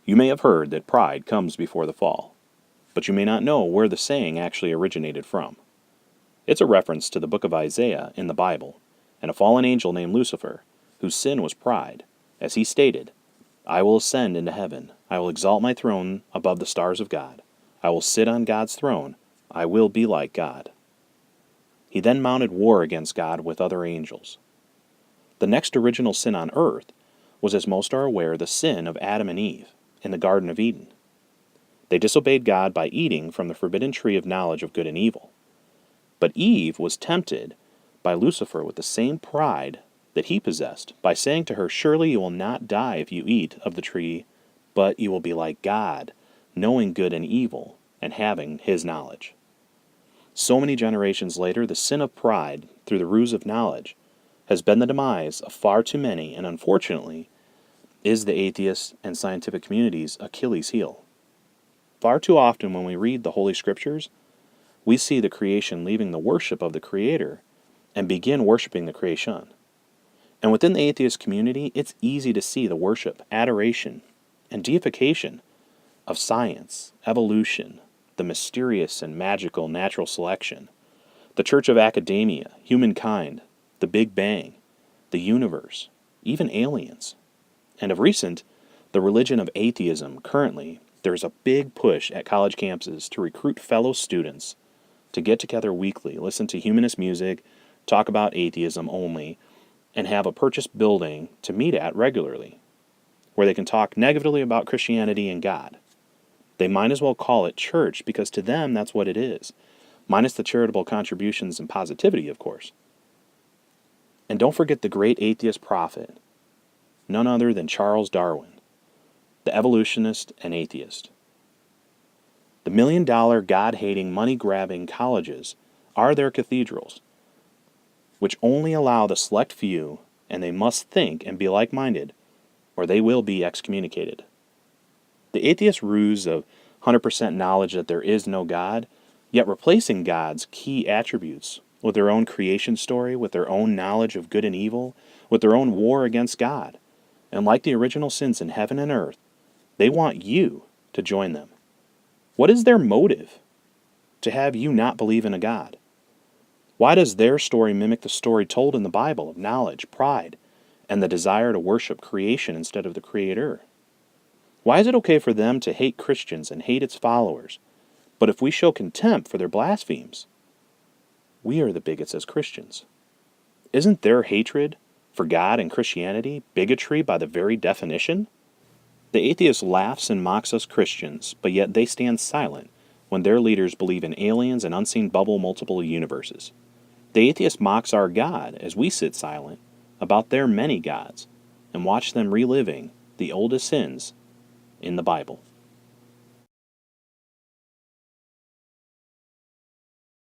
You may have heard that pride comes before the fall, but you may not know where the saying actually originated from. It's a reference to the book of Isaiah in the Bible, and a fallen angel named Lucifer, whose sin was pride, as he stated, "I will ascend into heaven, I will exalt my throne above the stars of God, I will sit on God's throne, I will be like God." He then mounted war against God with other angels. The next original sin on earth was, as most are aware, the sin of Adam and Eve in the Garden of Eden. They disobeyed God by eating from the forbidden tree of knowledge of good and evil. But Eve was tempted by Lucifer with the same pride that he possessed by saying to her, "Surely you will not die if you eat of the tree, but you will be like God, knowing good and evil, and having his knowledge." So many generations later, the sin of pride, through the ruse of knowledge, has been the demise of far too many, and unfortunately, is the atheist and scientific community's Achilles heel. Far too often when we read the Holy Scriptures, we see the creation leaving the worship of the Creator and begin worshiping the creation. And within the atheist community, it's easy to see the worship, adoration, and deification of science, evolution, the mysterious and magical natural selection, the church of academia, humankind, the Big Bang, the universe, even aliens. And of recent, the religion of atheism. Currently, there's a big push at college campuses to recruit fellow students to get together weekly, listen to humanist music, talk about atheism only, and have a purchased building to meet at regularly, where they can talk negatively about Christianity and God. They might as well call it church because to them that's what it is, minus the charitable contributions and positivity, of course. And don't forget the great atheist prophet, none other than Charles Darwin, the evolutionist and atheist. The $1 million God-hating, money-grabbing colleges are their cathedrals, which only allow the select few, and they must think and be like-minded, or they will be excommunicated. The atheist ruse of 100% knowledge that there is no God, yet replacing God's key attributes with their own creation story, with their own knowledge of good and evil, with their own war against God. And like the original sins in heaven and earth, they want you to join them. What is their motive to have you not believe in a God? Why does their story mimic the story told in the Bible of knowledge, pride, and the desire to worship creation instead of the Creator? Why is it okay for them to hate Christians and hate its followers, but if we show contempt for their blasphemes, we are the bigots as Christians? Isn't their hatred for God and Christianity bigotry by the very definition? The atheist laughs and mocks us Christians, but yet they stand silent when their leaders believe in aliens and unseen bubble multiple universes. The atheist mocks our God as we sit silent about their many gods and watch them reliving the oldest sins in the Bible.